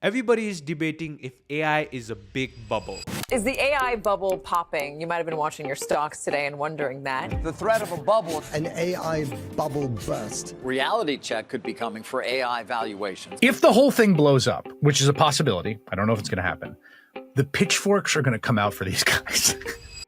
Everybody is debating if AI is a big bubble. Is the AI bubble popping? You might have been watching your stocks today and wondering that. The threat of a bubble. An AI bubble burst. Reality check could be coming for AI valuations. If the whole thing blows up, which is a possibility, I don't know if it's going to happen, the pitchforks are going to come out for these guys.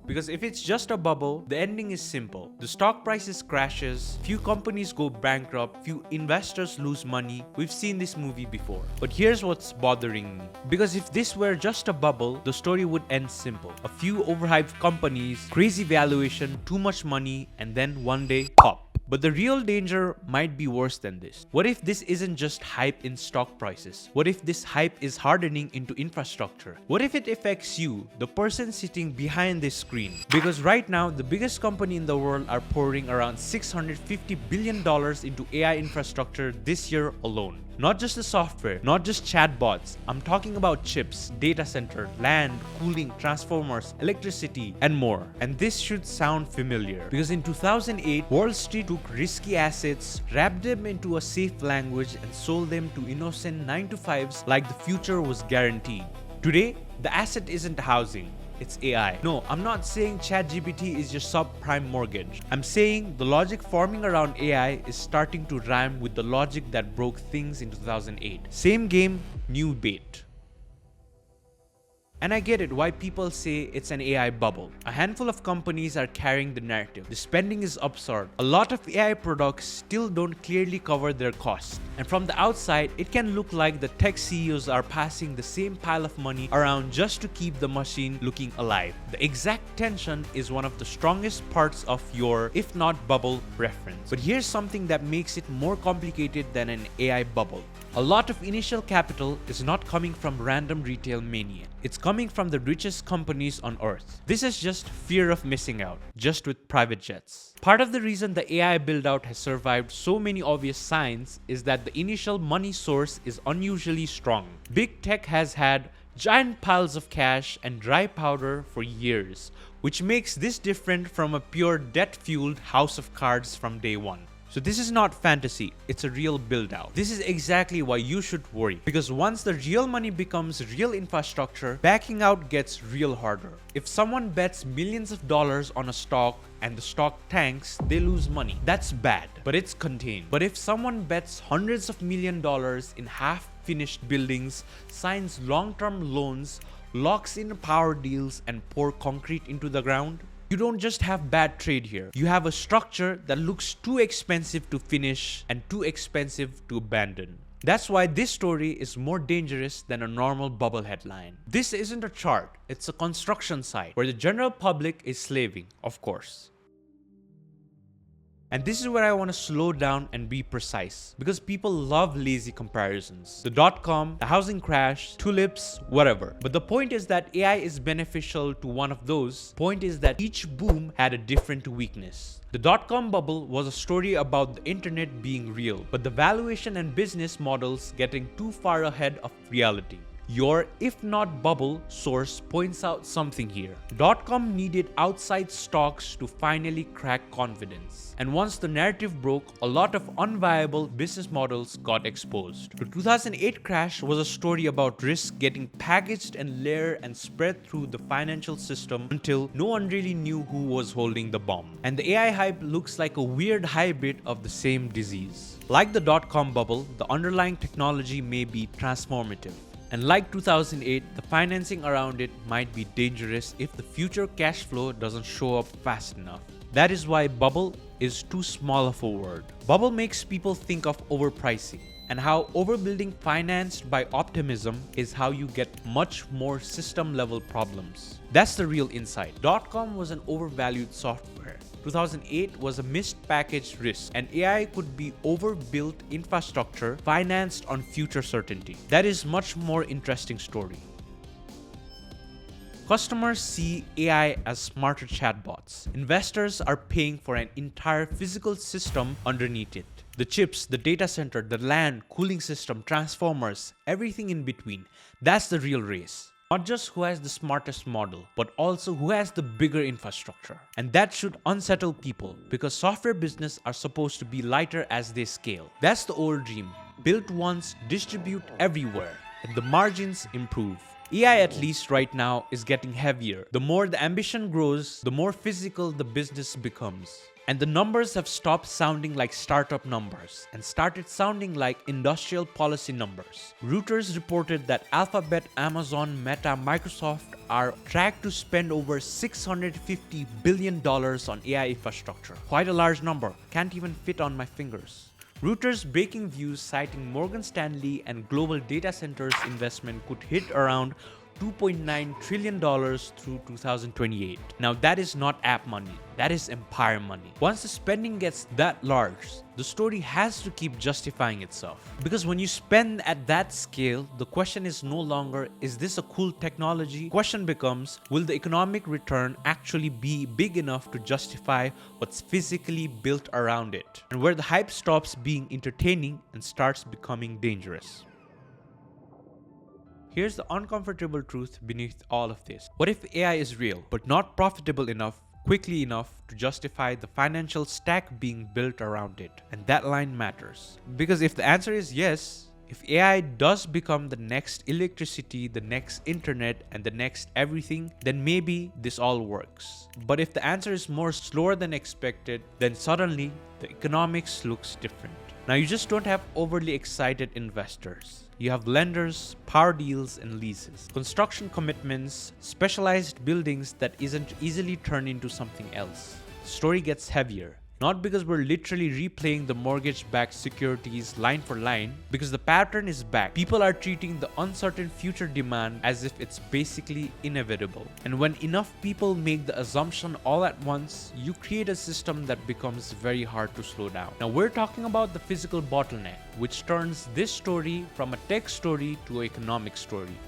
Because if it's just a bubble, the ending is simple. The stock prices crashes, few companies go bankrupt, few investors lose money. We've seen this movie before. But here's what's bothering me. Because if this were just a bubble, the story would end simple. A few overhyped companies, crazy valuation, too much money, and then one day, pop. But the real danger might be worse than this. What if this isn't just hype in stock prices? What if this hype is hardening into infrastructure? What if it affects you, the person sitting behind this screen? Because right now, the biggest company in the world are pouring around $650 billion into AI infrastructure this year alone. Not just the software, not just chatbots. I'm talking about chips, data center, land, cooling, transformers, electricity, and more. And this should sound familiar because in 2008, Wall Street took risky assets, wrapped them into a safe language, and sold them to innocent 9-to-5s like the future was guaranteed. Today, the asset isn't housing. It's AI. No, I'm not saying ChatGPT is your subprime mortgage. I'm saying the logic forming around AI is starting to rhyme with the logic that broke things in 2008. Same game, new bait. And I get it why people say it's an AI bubble. A handful of companies are carrying the narrative. The spending is absurd. A lot of AI products still don't clearly cover their costs. And from the outside, it can look like the tech CEOs are passing the same pile of money around just to keep the machine looking alive. The exact tension is one of the strongest parts of your, if not bubble, reference. But here's something that makes it more complicated than an AI bubble. A lot of initial capital is not coming from random retail mania. It's coming from the richest companies on earth. This is just fear of missing out, just with private jets. Part of the reason the AI build-out has survived so many obvious signs is that the initial money source is unusually strong. Big tech has had giant piles of cash and dry powder for years, which makes this different from a pure debt-fueled house of cards from day one. So this is not fantasy, it's a real build out. This is exactly why you should worry. Because once the real money becomes real infrastructure, backing out gets real harder. If someone bets millions of dollars on a stock and the stock tanks, they lose money. That's bad, but it's contained. But if someone bets hundreds of million dollars in half-finished buildings, signs long-term loans, locks in power deals, and pour concrete into the ground, you don't just have bad trade here. You have a structure that looks too expensive to finish and too expensive to abandon. That's why this story is more dangerous than a normal bubble headline. This isn't a chart, it's a construction site where the general public is slaving, of course. And this is where I want to slow down and be precise because people love lazy comparisons. The dot-com, the housing crash, tulips, whatever. But the point is that AI is beneficial to one of those. Point is that each boom had a different weakness. The dot-com bubble was a story about the internet being real, but the valuation and business models getting too far ahead of reality. Your if not bubble source points out something here. Dot-com needed outside stocks to finally crack confidence. And once the narrative broke, a lot of unviable business models got exposed. The 2008 crash was a story about risk getting packaged and layered and spread through the financial system until no one really knew who was holding the bomb. And the AI hype looks like a weird hybrid of the same disease. Like the dot-com bubble, the underlying technology may be transformative. And like 2008, the financing around it might be dangerous if the future cash flow doesn't show up fast enough. That is why bubble is too small of a word. Bubble makes people think of overpricing, and how overbuilding financed by optimism is how you get much more system-level problems. That's the real insight. Dot-com was an overvalued software. 2008 was a missed packaged risk, and AI could be overbuilt infrastructure financed on future certainty. That is much more interesting story. Customers see AI as smarter chatbots. Investors are paying for an entire physical system underneath it. The chips, the data center, the land, cooling system, transformers, everything in between. That's the real race. Not just who has the smartest model, but also who has the bigger infrastructure. And that should unsettle people because software business are supposed to be lighter as they scale. That's the old dream. Build once, distribute everywhere. and the margins improve. AI, at least right now, is getting heavier. The more the ambition grows, the more physical the business becomes. And the numbers have stopped sounding like startup numbers and started sounding like industrial policy numbers. Reuters reported that Alphabet, Amazon, Meta, Microsoft are tracked to spend over $650 billion on AI infrastructure. Quite a large number, can't even fit on my fingers. Reuters breaking views citing Morgan Stanley and global data centers investment could hit around $2.9 trillion through 2028. Now that is not app money, that is empire money. Once the spending gets that large, the story has to keep justifying itself. Because when you spend at that scale, the question is no longer, is this a cool technology? The question becomes, will the economic return actually be big enough to justify what's physically built around it? And where the hype stops being entertaining and starts becoming dangerous. Here's the uncomfortable truth beneath all of this. What if AI is real, but not profitable enough, quickly enough to justify the financial stack being built around it? And that line matters. Because if the answer is yes, if AI does become the next electricity, the next internet, and the next everything, then maybe this all works. But if the answer is more slower than expected, then suddenly the economics looks different. Now you just don't have overly excited investors. You have lenders, power deals, and leases, construction commitments, specialized buildings that isn't easily turned into something else. The story gets heavier. Not because we're literally replaying the mortgage-backed securities line for line, because the pattern is back. People are treating the uncertain future demand as if it's basically inevitable. And when enough people make the assumption all at once, you create a system that becomes very hard to slow down. Now we're talking about the physical bottleneck, which turns this story from a tech story to an economic story.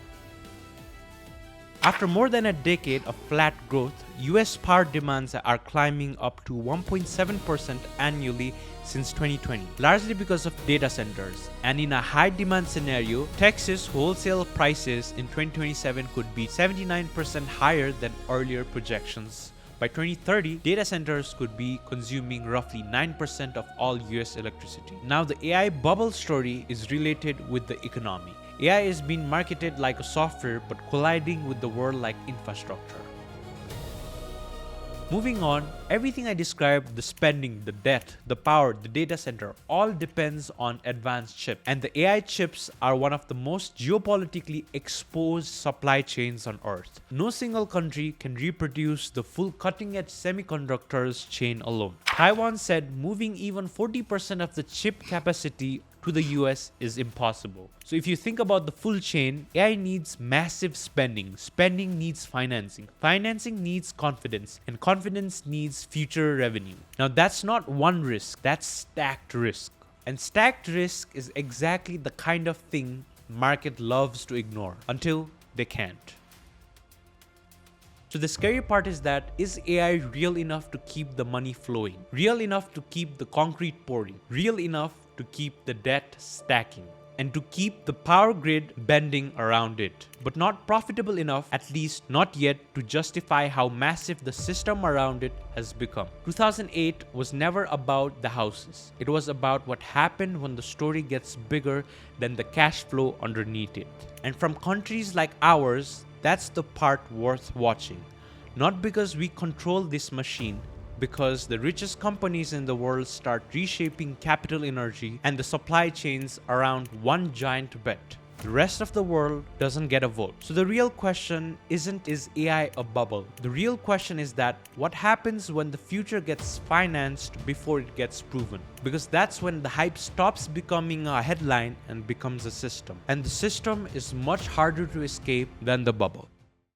After more than a decade of flat growth, US power demands are climbing up to 1.7% annually since 2020, largely because of data centers. And in a high demand scenario, Texas wholesale prices in 2027 could be 79% higher than earlier projections. By 2030, data centers could be consuming roughly 9% of all US electricity. Now the AI bubble story is related with the economy. AI is being marketed like a software but colliding with the world like infrastructure. Moving on, everything I described, the spending, the debt, the power, the data center, all depends on advanced chips. And the AI chips are one of the most geopolitically exposed supply chains on Earth. No single country can reproduce the full cutting-edge semiconductors chain alone. Taiwan said moving even 40% of the chip capacity to the US is impossible. So if you think about the full chain, AI needs massive spending. Spending needs financing. Financing needs confidence. And confidence needs future revenue. Now that's not one risk, that's stacked risk. And stacked risk is exactly the kind of thing market loves to ignore until they can't. So the scary part is that, is AI real enough to keep the money flowing? Real enough to keep the concrete pouring? Real enough to keep the debt stacking? And to keep the power grid bending around it? But not profitable enough, at least not yet, to justify how massive the system around it has become. 2008 was never about the houses. It was about what happened when the story gets bigger than the cash flow underneath it. And from countries like ours, that's the part worth watching. Not because we control this machine, because the richest companies in the world start reshaping capital energy and the supply chains around one giant bet. The rest of the world doesn't get a vote. So the real question isn't, is AI a bubble? The real question is that what happens when the future gets financed before it gets proven? Because that's when the hype stops becoming a headline and becomes a system. And the system is much harder to escape than the bubble.